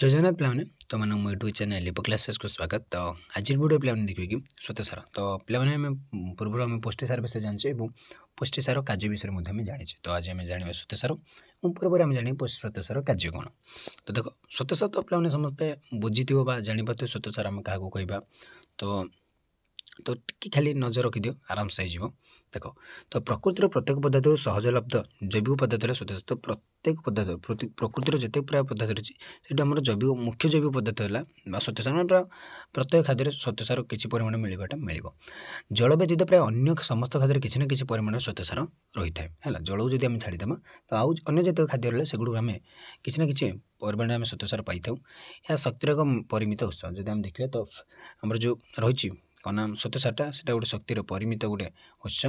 जय जगन्नाथ पे तो मैंने मो यूट्यूब चैनल लिपो क्लासेस को स्वागत। तो आज वीडियो पे देखिए कि श्वेतसार तो पे पूर्व आम पुष्टिसार विषय जाने पुष्टिसार कार्य विषय जानी। तो आज आम जाना श्वेतसार पूर्व आम जानी श्वेतसार कार्य कौन। तो देख श्वेतसार तो पे समस्ते बुझी जापर श्वेतसार आम क्या कहवा तो टी खाली नजर रखिद आराम से हो देख। तो प्रकृतिर प्रत्येक पदार्थ सहजलब्ध जैविक पदार्थ श्वेतसार। तो प्रत्येक पदार्थ प्रकृतिर जिते प्राय पदार्थ रही से जैविक मुख्य जैविक पदार्थ है श्वेतसार मैं प्राय प्रत्येक खाद्य श्वेतसार किसी परिमाण मिलवाटा मिल। जल व्यतीत प्राय अन्य समस्त खाद्य किसी ना कि परिमाण श्वेतसार रही है। जल को जब छाड़ीदेमा तो आउ अन्य जिते खाद्य रहा से आम किसी ना कि परिमाण में श्वेतसार पाई था। यह शक्तिर एक परिमित उत्स जब आम देखा तो आमर जो रही कौन नाम श्वेतसारटा से गोटे शक्तिर परिमित गोटे उत्स।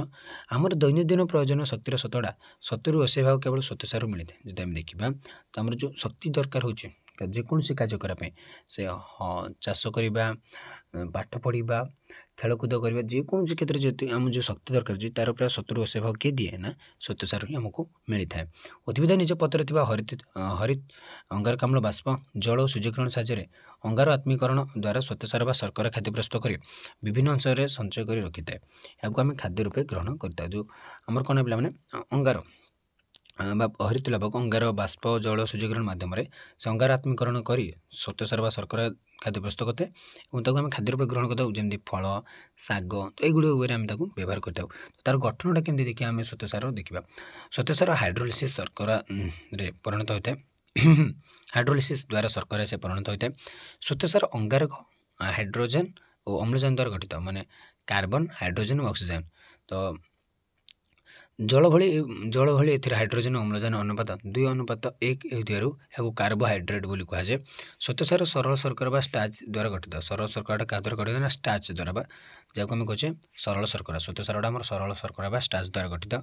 आमर दैनन्दिन प्रयोजन शक्तिर 70-80 भाग केवल श्वेतसार मिलता है। जब आम देखा तो आमर जो शक्ति दरकार हो जेकोसी कार्य करने से चाष करवा पाठ पढ़ा खेलकूद करवा जेकोसी क्षेत्र में आम जो शक्ति दरकार तार प्राय 70-80 भाग किए दिए ना श्वेतसार ही आमको मिलता है। उद्भिद निज पत्र हरित अंगारकाम्ल बाष्प जल और सूर्यकिरण साहाय्य अंगार आत्मीकरण द्वारा श्वेतसार शर्करा खाद्य प्रस्तुत कर विभिन्न अंश में संचय कर रखी है। यहाँ आम खाद्य रूपे ग्रहण करता जो आमर कौन पे अंगार हरित लाभक अंगार बाष्प जल सूर्यकिरण मध्यम से अंगार आत्मीकरण कर श्वेतसार शर्करा खाद्य प्रस्तुत करते हैं। आम खाद्य रूपे ग्रहण करता जमी फल शाग तो युग आम व्यवहार करता। तार गठनटा केमती देखिए आम श्वेतसार देखा श्वेतसार हाइड्रोलिसिस शर्करा परिणत होता है। हाइड्रोलिसिस द्वारा शर्करा से परिणत होता है। श्वेतसार अंगारक हाइड्रोजेन और अम्लजान द्वारा गठित माने कार्बन हाइड्रोजेन और ऑक्सीजन। तो जल भली हाइड्रोजेन अम्लजान अनुपात 2:1 होता कार्बोहाइड्रेट बोली कहुए। श्वेतसार सरल शर्करा स्टार्च द्वारा गठित सरल शर्करा क्या द्वारा गठित ना स्टार्च द्वारा जहाँ आम कहे सरल शर्करा श्वेतसार आम सरल शर्करा स्टार्च द्वारा गठित।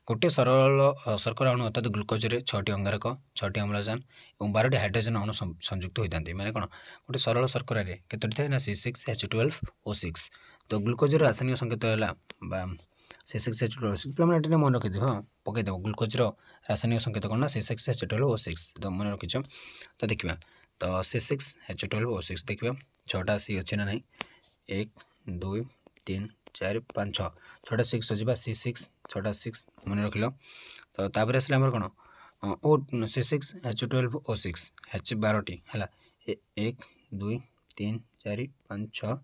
गोटे सरल शर्करा अणु अर्थात ग्लुकोज 6टी अंगारक 6टी अम्लजान और 12टी हाइड्रोजेन अणु संयुक्त होता है। माने कौन गोटे सरल शर्करा केतोटी थाए ना C6H12O6। तो ग्लुकोज रासायनिक संकेत है C6H12O6 पे मन रखी हाँ पकईदेव ग्लुकोज रासायनिक संकेत कौन ना C6H12O6 तो मन रखीच। तो देखा तो C6H12O6 देखा 6टा सी अच्छे ना ना 1 2 3 4 5 6टा 6 अच्छी C6 6टा 6 मन रख लो। तो तापर आसला आमर कौन ओ C6H12O6 H 12टी है 1 2 3 4 5 6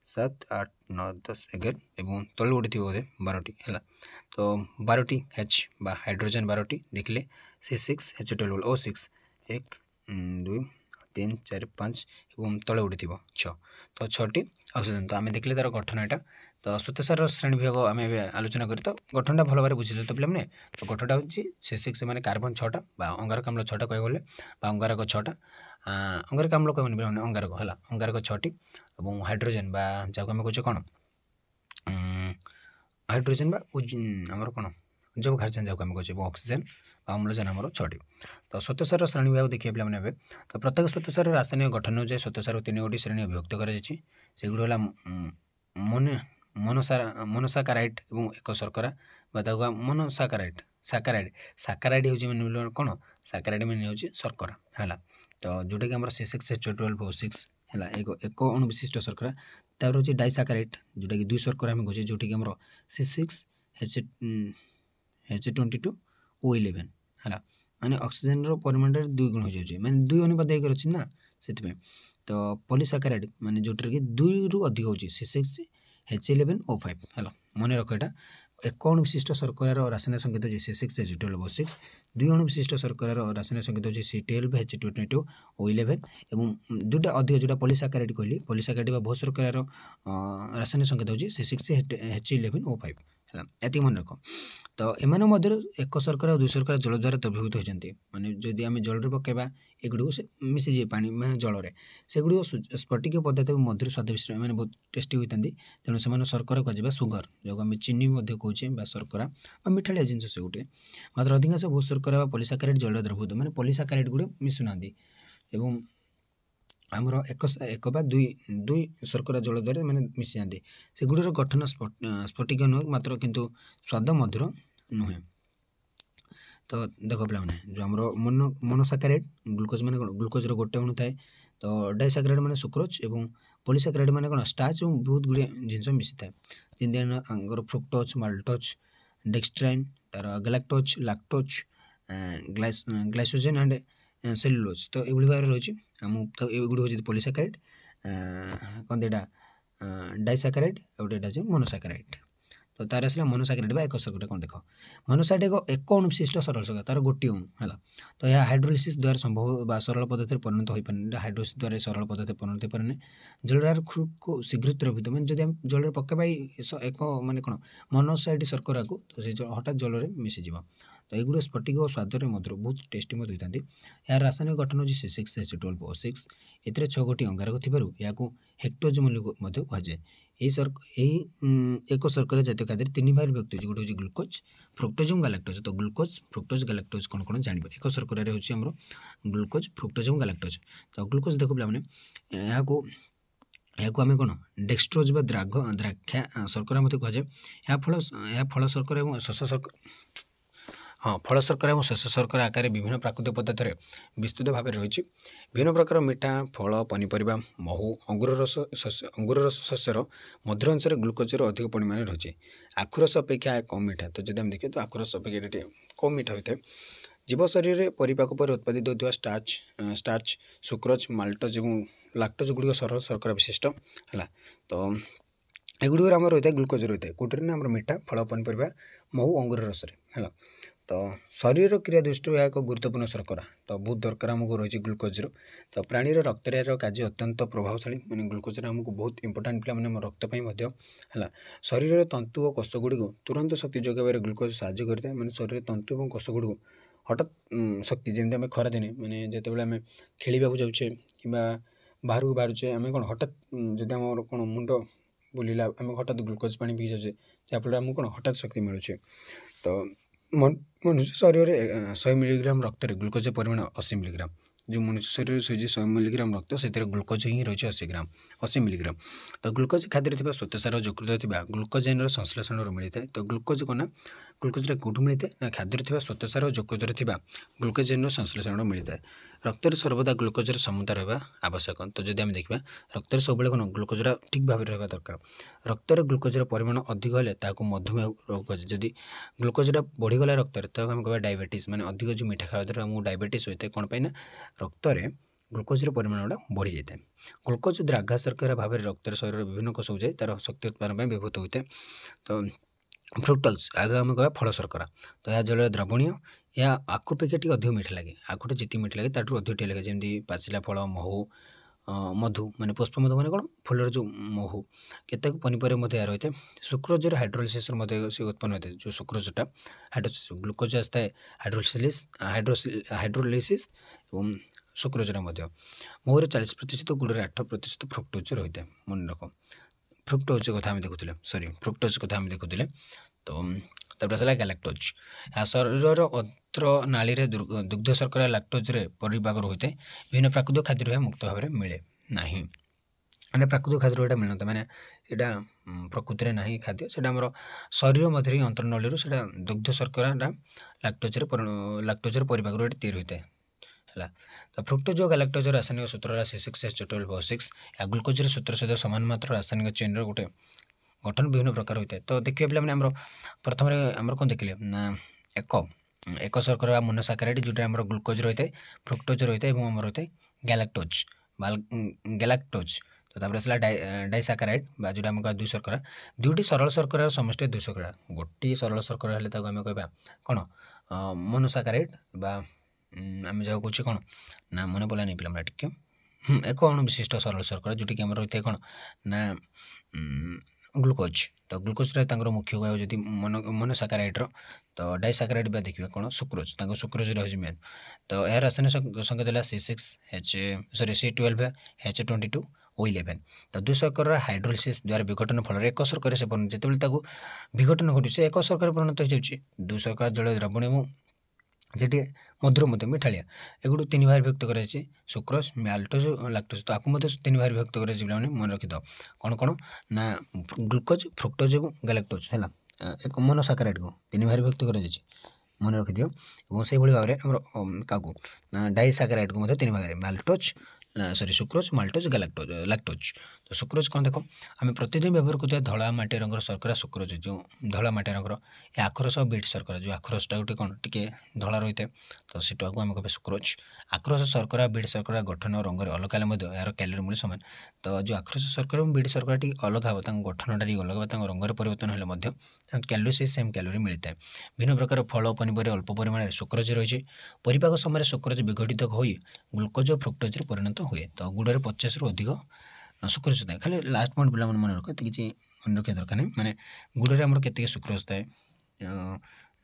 7 8 9 10 11 और तल गोटे थी बोधे 12टी है। तो 12टी H बा हाइड्रोजेन 12टी देखले C6H12O6 1 2 3 4 5 और तले गोटे थी 6 तो 6टी ऑक्सीजन। तो आम देखले तार गठन यहाँ तो श्वेतसार श्रेणी विभाग आम आलोचना करें तो गठनटा भल भाव बुझे तो पे तो गठनटा हूँ C6 मैंने कार्बन 6टा अंगारकाम्ल 6टा कह गले अंगारक 6टा अंगारकाम्ल कह अंगारक है अंगारक 6टी और हाइड्रोजेन जहाँ आम कहे कौन हाइड्रोजेन आमर कौन जब घासन जहाँ आम कहे ऑक्सीजन अम्लजान आमर 6टी। तो श्वेतसार श्रेणी विभाग देखिए पे तो प्रत्येक श्वेतसार रासायनिक गठन अनुसार श्वेतसार 3 गोटी श्रेणी विभक्त कर मोनोसाकाराइड और एक शर्करा मोनोसाकाराइड साकाराइड हूँ कौन साकाराइड मान हूँ शर्करा है। तो जोटा कि C6H12O6 है एक अणु विशिष्ट शर्करा तापर हूँ डाइसाकाराइड जोटा कि 2 शर्करा आम कहे जोटा कि आम C6H22O11 है माने ऑक्सीजन परिमाण 2 गुण हो जाए माने 2 अनुपात 1 अच्छी ना से। तो पॉलीसाकाराइड माने जोटा कि 2 रु अधिक हो C6H11O5 है मन रख यहाँ एक अणु विशिष्ट शर्करार रासायनिक संकेत होगी C6H12O6 2 अणु विशिष्ट शर्करार रासायनिक संकेत होगी C12H22O11 और 2टा अधिक जोटा पॉलीसाकाराइड कहली पॉलीसाकाराइड बहुत शर्करार रासायनिक संकेत होगी C6H11O5 है ये मन रख। तो एम एक शर्करा और 2 शर्करा जल द्वारा द्रवीभूत होती माने जदि आम जल पकेबा एगुड़ से मिसीजे पानी मैंने जल से गुड़ स्फटिक पदार्थ मधुर स्वाद विषय मैंने बहुत टेस्टी होता तेणु से शर्करा कह सुगर जो आम चीनी कहे शर्करा मिठाଳିଆ जिनस से गोटे मात्र अधिकांश भू शर्करा पॉलीसाकाराइड जल द्रवीभूत मैंने पॉलीसाकाराइड गुड़े मिशुना एवं आमर एक बा दुई शर्करा जल द्वारा मैंने मिसी जाती से गुड़र गठन स्फटिक नुहे मात्र किंतु स्वाद मधुर नुहे। तो देख पे जो आम मोनोसाकाराइड ग्लुकोज माने ग्लुकोज गोटे अणु थाए तो डाइसाकाराइड माने सुक्रोज और पॉलीसाकाराइड माने कौन स्टार्च और बहुत गुड़े जिनस मिसी थाए जमी फ्रुक्टोज माल्टोज डेक्सट्राइन तार गैलेक्टोज लैक्टोज ग्लाइसोजेन एंड सेलुलोज तो ये भाव रही तो ये हूँ पॉलीसाकाराइड कौन यहाँ डाइसाकाराइड गोटे मोनोसाकाराइड तो तार आसला मोनोसाकाराइड एक शर्करा कौन देख मोनोसाकाराइड एक अणु विशिष्ट सरल शर्करा तार गोटे अणु है तो यह हाइड्रोलिसिस द्वारा संभव सरल पद्धति परिणत हो पारे हाइड्रोलिसिस द्वारा सरल पद्धति परिणत हो पारे जलर को शीघ्र द्रवित मैं जब जल पकेबा एक मानने कौन मोनोसाइड शर्करा को तो से हठात जल में मिसीज तो ये स्फटिक और स्वाद मधुर बहुत टेस्टी होता है यार रासायनिक गठन होची C6H12O6 एथिरे 6 गोटी अंगारक थिबारु याकू हेक्टोज मध्य कहुए यही एक शर्करा जातीय खाद्य 3 भाग विभक्त होती गोटे हूँ ग्लुकोज फ्रुक्टोज और गैलेक्टोज तो ग्लुकोज फ्रुक्टोज गैलेक्टोज कौन कौन जान एक शर्करा हूँ ग्लुकोज फ्रुक्टोज और गैलेक्टोज तो ग्लुकोज देखो पे यहाँ आम कौन डेक्सट्रोज द्राक्षा शर्करा मत कहुए यहाँ फल शर्करा और शस शर्करा हाँ फल शर्करा और शस शर्करा आकार विभिन्न प्राकृतिक पदार्थ विस्तृत भाव रही विभिन्न प्रकार मीठा फल पनीपरिया महू अंगूर रस शस्यर मधुर अंश ग्लुकोजर अधिक परिमाण रही आखुरस अपेक्षा कम मीठा तो जब हम देखिए तो आखुरस अपेक्षा कम मीठा होता है जीव शरीर में परिपाक पर उत्पादित होता स्टार्च सुक्रोज माल्टोज और लैक्टोज गुड़िक सरल शर्करा विशिष्ट है तो एगुड़ आम रही है ग्लुकोज रही है कौटे ना मीठा फल पनीपरिया महू अंगूर रस है तो शरीर क्रिया दृष्टि एक गुरुत्वपूर्ण शर्करा तो बहुत दरकार आमको रही ग्लुकोज तो प्राणी रक्तरिया कार्य अत्यंत प्रभावशाली मैंने ग्लुकोज आमको बहुत इंपोर्टाट पे मैंने रक्तपाई है शरीर तंतु और कोष गुड़ी तुरंत शक्ति जोगाइबार ग्लुकोज साहाय्य करता है मैंने शरीर तंतु और कोष गुड़ी हठात शक्ति जमी आम खरा दिने मैंने जिते आम खेल जाऊे कि बाहर को बाहर आम कौन हठात जब आम कौन मुंड बुलिला आम हठात ग्लुकोज पानी पी जाऊे जहाँफल आमको कौन हठात शक्ति मिलूचे तो मनुष्य शरीर में 100 मिलीग्राम रक्त ग्लुकोज परिमाण 80 मिलीग्राम जो मनुष्य शरीर में 100 मिलीग्राम रक्त से ग्लुकोज ही रही 80 मिलीग्राम तो ग्लुकोज खाद्य थी श्वेतसार जकृत ग्लुकोजेन संश्लेषण मिलता है तो ग्लुकोज कौन ग्लुकोज कौटू मिलता है ना खाद्य थी श्वेतसार जकृत थी ग्लुकोजेन संश्लेषण मिलता है रक्त सर्वदा ग्लुकोजर समता रहा आवश्यक तो जब आम देखा रक्त सब कौन ग्लुकोजरा ठीक भाव रहा दरकार रक्तर ग्लुकोजर परिमाण अधिक है मधुमेह रोग कहे जदि ग्लुकोजरा बढ़ीगला रक्त तो आम कह डायबिटीज मैंने अधिक जो मीठा खावा द्वारा आमको डायबिटीज होता है कौन पाई ना रक्त में ग्लुकोजर परिमाण गुड़ा बढ़ी जाए ग्लुकोज द्राघा शर्करा भाव में रक्त शरीर विभिन्न कोष जाए तार शक्ति उत्पादन व्यवहृत होता है तो फ्रुक्टोज आगे आम कह फल शर्करा तो यह जल द्रवणीय या आखु अपेक्षा टी अधिक मीठा लगे आखुटा जितनी मीठा लगे ताठू अधिक टी लगे जमी पाचिला फल महू मधु माने पुष्प मधु माने कौन फुलर जो महू केतक पनीपरिया रही है सुक्रोजर हाइड्रोलिसिस उत्पन्न होता है जो सुक्रोजटा हाइड्रोलिसिस ग्लुकोज आसता है हाइड्रोलिसिस और सुक्रोजरा महूर 40% गुड़ 8% फ्रुक्टोज रही है मन रख फ्रुक्टोज कथा देखुले फ्रुक्टोज कथा देखुले तो तापर आसला गैलेक्टोज शरीर अत्र नाली रे दुग्ध शर्करा लैक्टोज रे परिपाक होता है विभिन्न प्राकृतिक खाद्य मुक्त भाव में मिले ना मैंने प्राकृतिक खाद्य यहाँ मिलता मैंने यहाँ प्रकृति ना खाद्य से शरीर मध्य अंतर्नली से दुग्ध शर्करा लैक्टोजर परिपाक तैयारी होता है तो फ्रुक्टोज और गैलेक्टोज रासायनिक सूत्र C6H12O6 या ग्लुकोज सूत्र सहित सामान मात्र रासायनिक चेन गोटे गठन विभिन्न प्रकार होता है तो देखिए पे प्रथम आम कौन देखिले ना एक शर्करा मोनोसाकाराइड जोटा आम ग्लुकोज रही है फ्रुक्टोज रही है और रही है गैलेक्टोज तो तापर आसला डाइसाकाराइड जोटा आम कह 2 शर्करा दुईटी सरल शर्करा समष्टि 2 शर्करा गोटे सरल शर्करा हेल्ले आम कह कौन मोनोसाकाराइड आम जहाँ कहे कौन ना मन पड़ा नहीं पे टिके एक अणु विशिष्ट सरल शर्करा जोटी कि रही है कौन ना ग्लुकोज तो ग्लुकोज मुख्य कह जब मोनोसाकाराइड्र तो डाइसाकाराइड बा देखिए कौन सुक्रोज सुक्रोज रही मेन तो यह रासायनिक संकेत है C12H22O11 तो 2 शर्करा हाइड्रोलिसिस द्वारा विघटन फल एक शर्करा से जो विघटन घटू से एक शर्करा परिणत हो जाए 2 शर्करा जल द्रवण जेटी मधुर मध्य मिठालिया एगुड़ 3 भाग विभक्त कर सुक्रोज माल्टोज लैक्टोज तो आपको 3 भाग विभक्त कर मन रखी दो कौन कौन ना ग्लुकोज फ्रुक्टोज और गैलेक्टोज है एक मोनोसाकाराइड को 3 भाग विभक्त कर मन रखिदियो और से भाव में आम क्या डाइसाकाराइड को 3 भाग में maltose sorry sucrose maltose lactose तो सुक्रोज कौन देख आम प्रतिदिन व्यवहार करते धला माटी रंगर शर्करा सुक्रोज जो धला माटी रंगर ये आखरस और बीट शर्करा जो आखरसटा गोटे कौन टी धला रही है तो सीटा को आम कहे सुक्रोज आखरस शर्करा बीट शर्करा गठन और रंग अलग हेल्ले यार कैलोरी मूल्य सामान तो जो आखरस शर्करा और बीट शर्करा टी अलग हे गठनटा टी अलग हे रंगर परिवर्तन हेल्ले कैलोरी से सेम कैलोरी मिलता है भिन्न प्रकार फल पनीपरिया अल्प परिमाण में सुक्रोज रही परिपाक समय सुक्रोज विघटित हो ग्लुकोज और फ्रुक्टोज परिणत हुए तो गुड़ में 50 रु अधिक सुक्रोज था खाली लास्ट पॉइंट पे मन रख किसी मन रखा दरकार नहीं माने गुड़ में आमर के सुक्रोज थाए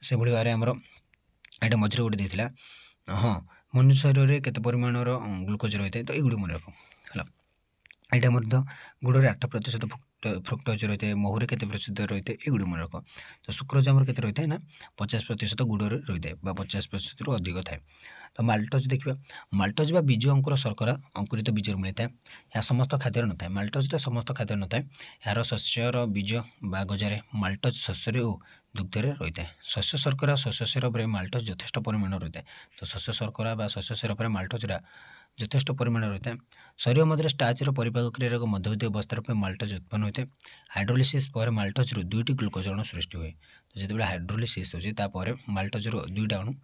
से भाव में आमर यहाँ मझे गोटे देता हाँ मनुष्य शरीर में केते परिमाणर ग्लुकोज रही है तो ये मन रख है यहाँ गुड़ में 8% फ्रुक्टोज रही है महूरे केते प्रतिशत रही है ये मन रख तो सुक्रोज आमर के रही है ना 50% गुड़ रही है 50% रु अधिक थाए तो माल्टोज देखिए माल्टोज बा बीज अंकुर शर्करा अंकुरित बीज मिलता है यह समस्त खाद्य न था माल्टोजटा समस्त खाद्य न था यार शस्यर बीज बा गजारे माल्टोज शस्य और दुग्ध रही है शस्य शर्करा शस्य सिरप में माल्टोज यथेष्ट परिमाण रही है तो शस्य शर्करा बा शस्य सिरप में माल्टोजरा यथेष्ट परिमाण रही है शरीर मध्य स्टाचर परिपाक क्रिया मध्यवर्ती अवस्था पर माल्टोज उत्पन्न होता है हाइड्रोलिसिस पर माल्टोज रु 2टी ग्लुकोज अणु सृष्टि हुए तो जो हाइड्रोलिसिस होता माल्टोज रु 2टा अणु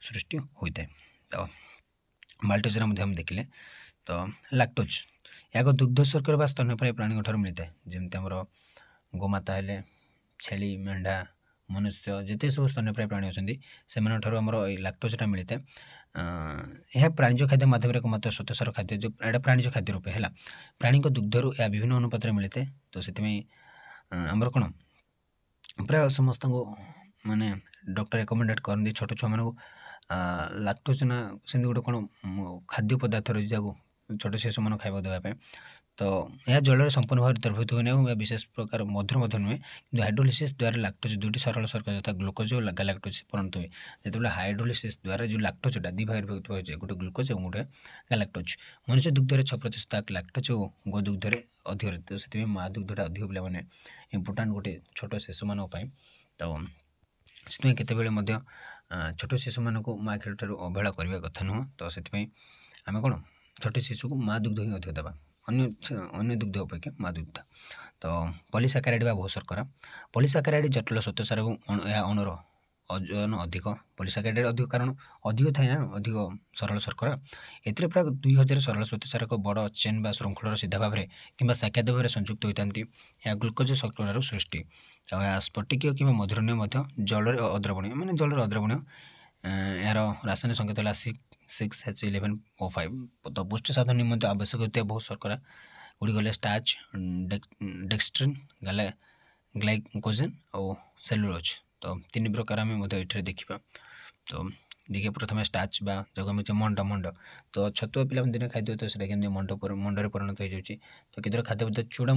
सृष्टि होता है तो माल्टोजरा हम देखिले तो लैक्टोज या दुग्ध शर्करा बा स्तनपायी प्राणी ठार मिलता है जमती आमर गोमाता हेले छेली मेंढा मनुष्य जिते सब स्तनपायी प्राणी अच्छा से आमर लैक्टोजटा मिलता है यह प्राणीज खाद्य माध्यम मात्र श्वेतसार खाद्य जो यहाँ प्राणीज खाद्य रूपे है प्राणी दुग्धर यह विभिन्न अनुपात में मिलता है तो से आमर कौन प्राय समस्त माने डॉक्टर रेकमेंडेड करती छोट छुआ मानक लैक्टोज ना सेमती गोटे कौन खाद्य पदार्थ रही जहाँ छोट शिशु मान खावा देवाई तो यह जल संपूर्ण भाव द्रवीभूत हुए विशेष प्रकार मधुर नुहे कि हाइड्रोलिसिस द्वारा लैक्टोज 2टी सरल शर्करा यथा ग्लुकोज और गालैक्टोज परिणत हुए जो हाइड्रोलिसिस द्वारा जो लैक्टोजटा दी भाग विभक्त हो गोटे ग्लुकोज और गोटे गालैक्टोज मनुष्य दुग्ध में 6% लैक्टोज और गो दुग्ध में अधिक रही तो से माँ दुग्धटा अधिक पे मैंने इम्पोर्टाट गोटे छोट शिशु मान तो से केतबेले छोट शिशु मानक माँ क्षीर ठार अवहेला करने कथा नुह तो से आम कौन छोट शिशु को माँ दुग्ध ही अधिक देवा अन्य दुग्ध अपेक्षा माँ दुग्ध तो पॉलीसैकेराइड बा बहु शर्करा पॉलीसैकेराइड जटिल श्वेतसार और अणुर ओजन अधिक पॉलीसैकेराइड अधिक कारण अधिक थाए ना अधिक सरल शर्करा एथिरे प्राय 2000 सरल श्वेतसार को बड़ चेन बा श्रृंखलार सीधा भाव में कि शाखाद भाव में संयुक्त होती या ग्लुकोज शर्करार सृष्टि स्फटिक कि मधुरण्य जल अद्रवणीय माने जल अद्रवणीय यार रासायनिक संकेत है 6H11O5 तो पुष्टि साधन निम्न आवश्यक होता बहुत शर्करा गुड़ी गले स्टार्च डेक्सट्रिन ग्लाइकोजेन और सेलुलोज तो 3 प्रकार आम ये देखा तो देखिए प्रथम स्टार्च बा जगह मंड मंड तो छतुआ पिला दिन खाद्य तो सीटा केमती मंडरे परिणत हो जाए तो केतरा खाद्य पदार्थ चूड़ा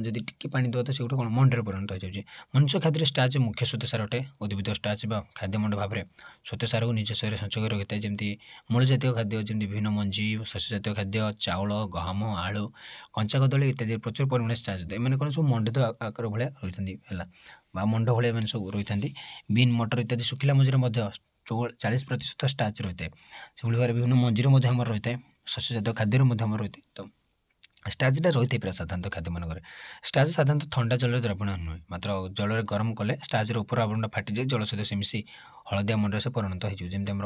जदि टिके पानी देवा तो से गोटे कौन मंडरे परिणत हो जाए मनुष्य खाद्य स्टार्च मुख्य श्वेतसार अटे उद्भिद स्टार्च बा खाद्य मंड भाव में श्वेतसार को निज शरीर संचय कर रखी है जमी मूल जातीय खाद्य जमी विभिन्न मंजी शस्य जातीय खाद्य चाउल गहम आलू कंचा कदली इत्यादि प्रचुर परिमाण स्टार्च होता है मैंने कौन सब मंडित आकार भाया रही है मंड भाया मैंने सब रही था बीन मटर इत्यादि सुखिला मझे 40% स्टार्च रही है से भाव विभिन्न मंजीर रही है शस्य जातीय खाद्य रही है तो स्टार्चटा रही है पूरा साधारण खाद्य मानक स्टार्च साधारण ठंडा जल द्रवण नुहे मात्र जल गरम कले स्टार्चर ऊपर आवरण फाटी जाए जल सहित से मिसी हलदिया मंडर से परिणत होमती आम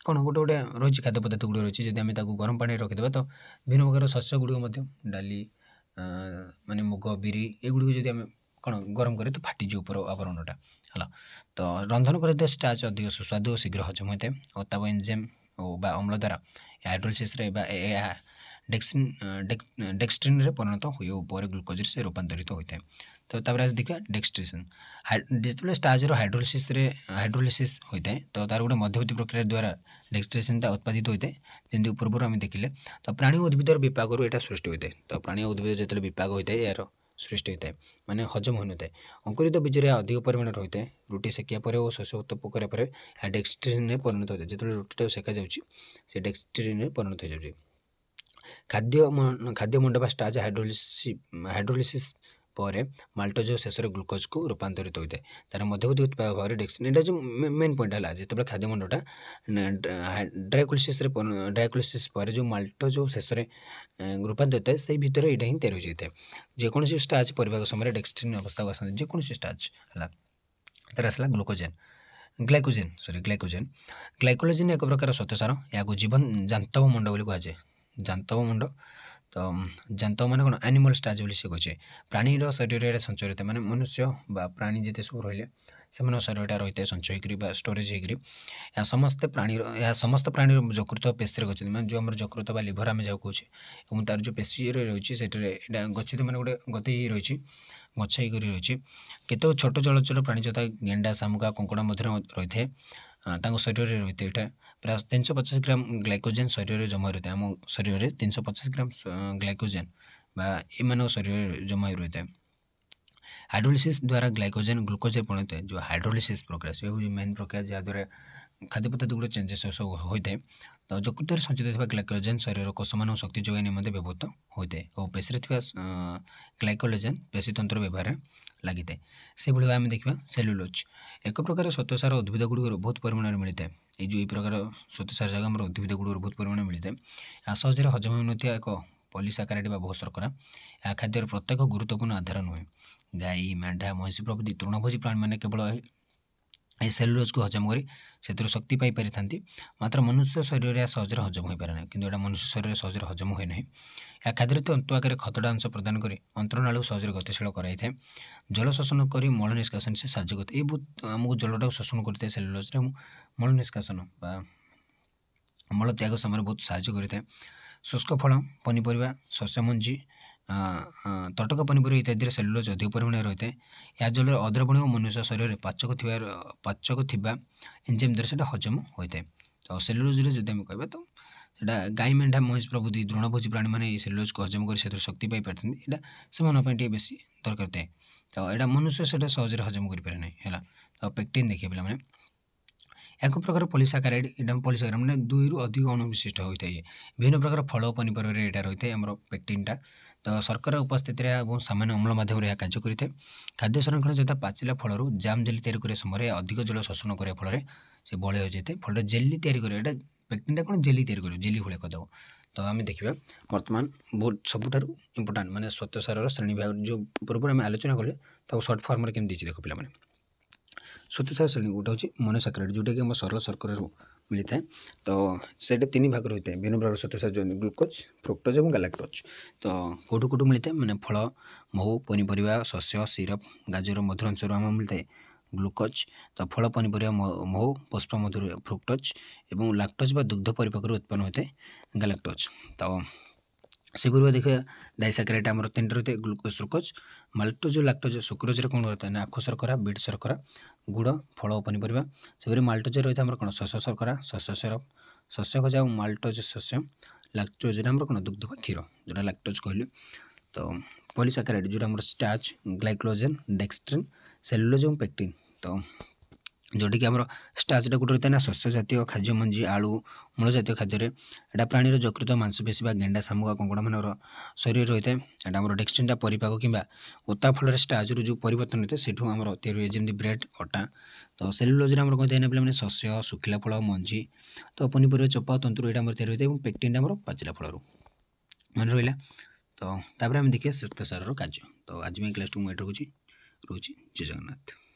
कौन गोटे गोटे रही खाद्य पदार्थ गुड़ रही है जब गरम पानी रखिदेवा तो विभिन्न प्रकार शस्य गुड़िक डाली माने मुग बिरी एगुड़ी जब आम कौन गरम करे तो फाटी जाए ऊपर आवरणटा है तो रंधन कर स्टार्च अधिक सुस्वादु और शीघ्र हजम होता है और तब एंजाइम और अम्ल द्वारा हाइड्रोलिसिस डेक्सट्रिन रे परिणत हुए ऊपर ग्लुकोज से रूपांतरित होता है तो तब देखिए डेक्सट्रेशन जो स्टार्चर हाइड्रोलिसिस होता है तो तार गोटे मध्यवर्ती प्रक्रिया द्वारा डेक्सट्रेशनटा उत्पादित होता है जमी पूर्व आम देखिले तो प्राणी उद्भिदर विपाक यहाँ सृष्टि होता है तो प्राणी उद्भिद जो विपाक होता है यार सृष्टि होता है माने हजम हो नए अंकुरित बीज अधिक परिमाण रही है रुटी सेकिया पर और शस्य उत्तप कराया डेक्सट्रिन में परिणत होता है जो रुटीटा सेका जा डेक्सट्रिन में परिणत हो जाए खाद्य मंड बा स्टार्च हाइड्रोलिसिस ପରେ ମାଲ୍ଟୋଜ शेष में ग्लुकोज को रूपांतरित होता है तार मध्यवर्ती उत्पाद भाव डेक्स्ट्रिन एटा जो मेन पॉइंट है जिते खाद्यमंडटा ड्राइकोलिसिस पर जो माल्टोज शेष में रूपांतरित है से भितर यहाँ ही तैयारी होता है जेकोसी स्टार्च परिवार समय डेक्स्ट्रिन अवस्था को आसते जेकोसी स्टार्च है तार आसला ग्लाइकोजेन एक प्रकार श्वेतसार या जीवन जांतव मंड बोली कहुए जांतव मंड तो जांतव माने कौन एनिमल स्टार्च बोली से कहे प्राणीर शरीर में संचय माने मनुष्य बा प्राणी जिते सब रही से शरीर रही है संचय कर स्टोरेज होकर समस्त प्राणी जकृत पेशी कहते हैं जो आम जकृत बा लिभर आम जहाँ कहे तार जो पेशी रही है गच्छित मैंने गोटे गति रही गछाई रही केत छोट जलचर प्राणी जता गेंडा शामुका कंकड़ा मध्य रही है शरीर रही है प्राय 350 ग्राम ग्लाइकोजेन शरीर में जमा रहता है आम शरीर में 350 ग्राम ग्लाइकोजेन बा शरीर जमा रही है हाइड्रोलिसिस द्वारा ग्लाइकोजेन ग्लूकोज परिणत है जो हाइड्रोलिसिस प्रक्रिया से हूँ मेन प्रक्रिया जहाँद्वारा खाद्य पदार्थ गुड़ चेंजेस सब होता है तो जकृत संचित ग्लाइकोजेन शरीर कोषमान शक्ति जोगाई निमंते व्यवहृत होता है और पेशी ग्लाइकोजेन पेशी तंत्र व्यवहार लगी था से भाई आम देखा सेलुलोज एक प्रकार श्वेतसार उद्भिद गुड़ बहुत परिमाण में मिलता है ये प्रकार श्वेतसार जगह आम उद्भिद गुड़ बहुत परिमाण मिलता है या सहजरे हजम होता एक पॉलीसाकाराइड बा बहुत शर्करा या खाद्यर प्रत्येक गुरुत्वपूर्ण आधार नुहे गाई मेढ़ा महिषी प्रभृति तृणभोजी प्राणी मैंने केवल सेलुलोज को हजम कर से शक्ति पाई पारि था मात्र मनुष्य शरीर में सहजरे हजम हो पारे ना कि मनुष्य शरीर सहजरे हजम हुए ना या खाद्य अंतु आकार खतड़ा अंश प्रदान कर अंतरनाल सहजरे गतिशील कराई जल शोषण कर मल निष्कासन से साज्य करते ये बहुत आमको जलटा शोषण करते हैं सेलुलोज मल निष्कासन मल त्याग समय बहुत साहय करता है शुष्क फल पनीपरिया शस्य मंजी तटक पनीपरिया इत्यादि सेलुलोज अधिक परिमाण रही है या जल अद्रवणीय मनुष्य शरीर में पाचक थी एंजाइम द्वारा से हजम होता है तो सेलुलोज जब आम कह तो गाई मेढ़ा महिष प्रभृति तृणभोजी प्राणी मैंने सेलुलोज को हजम कर शक्ति पाई पारे यहाँ से बेस दरकार थाए तो यहाँ मनुष्य से सहजरे हजम करें ना है तो पेक्टिन देखिए पे एक प्रकार पॉलीसाकाराइड यहाँ पॉलीसाकाराइड मैंने 2 रु अधिक अणु विशिष्ट होता है विभिन्न प्रकार फल पनीपरिया यहाँ रही है आम पेक्टिनटा तो शर्करा उपस्थित बहुत सामान्य अम्ल माध्यम कार्य करता खाद्य संरक्षण जता पाचिला फल जाम जेली तैयारी समय अधिक जल शोषण करने फल से बड़े हो जाए फल जेली तैयारी पेक्टिनटा कौन जेली तैयारी जेली भाई कदम तो आम देखा बर्तमान बहुत सबुठ इंपोर्टाट माने श्वेतसार श्रेणी भाग जो पूर्व आम आलोचना कले सर्ट फर्म में केमती देख पे श्वेतसार श्रेणी गोटे हूँ मोनोसाकाराइड जोटा कि आम सरल शर्करा मिलता है तो से 3 भाग रही है विभिन्न प्रकार श्वेतसार जो ग्लूकोज फ्रुक्टोज और गैलेक्टोज तो कौटू कौटू मिलता है मैंने फल महू पनीपरिया शस्य सिरप गाजर मधुर अंश आम मिलता है ग्लूकोज तो फल पनीपरिया महू पुष्प मधुर फ्रुक्टोज और लैक्टोज व दुग्ध परिपाक उत्पन्न होता है गैलेक्टोज तो से पूर्व देखिए डाइसाकाराइड आम 3 रही है glucose fructose maltose lactose sucrose कौन रहता है आखु शर्करा बीट शर्करा गुड़ फल और पनीपरिया से माल्टोज रही है कौन शस्य शर्करा शस्य सिरप शस्य खजा और माल्टोज शस्य लैक्टोज आम कौन दुग्ध व क्षीर जो लैक्टोज कहली तो पॉलीसाकाराइड जो स्टार्च ग्लाइकोजेन डेक्स्ट्रिन सेलुलोज और पेक्टिन तो जोटी कि आम स्टार्चटा गोटे रहता है ना शस्य जातीय खाद्य मंजी आलू मूल जातीय खाद्य यहाँ प्राणीर जकृत मांसपेशी गेंडा शामुका कंकड़ा मान शरीर रही है यहाँ आम डेक्स्ट्रिनटा परिपाक कि ओता फल स्टार्च जो परिवर्तन होता है से आम तैयारी जमी ब्रेड अटा तो सेलुलोज आम कहते हैं पे शस्य शुखिला फल मंजी तो पनीपरिया चोपा तंतु यहाँ तैयारी होता है पेक्टिनटा आम पाचिला फल मन रहा तो आम देखिए श्वेतसार कार्य तो आज मैं क्लास 2 मुझे रखुच्छी जय जगन्नाथ।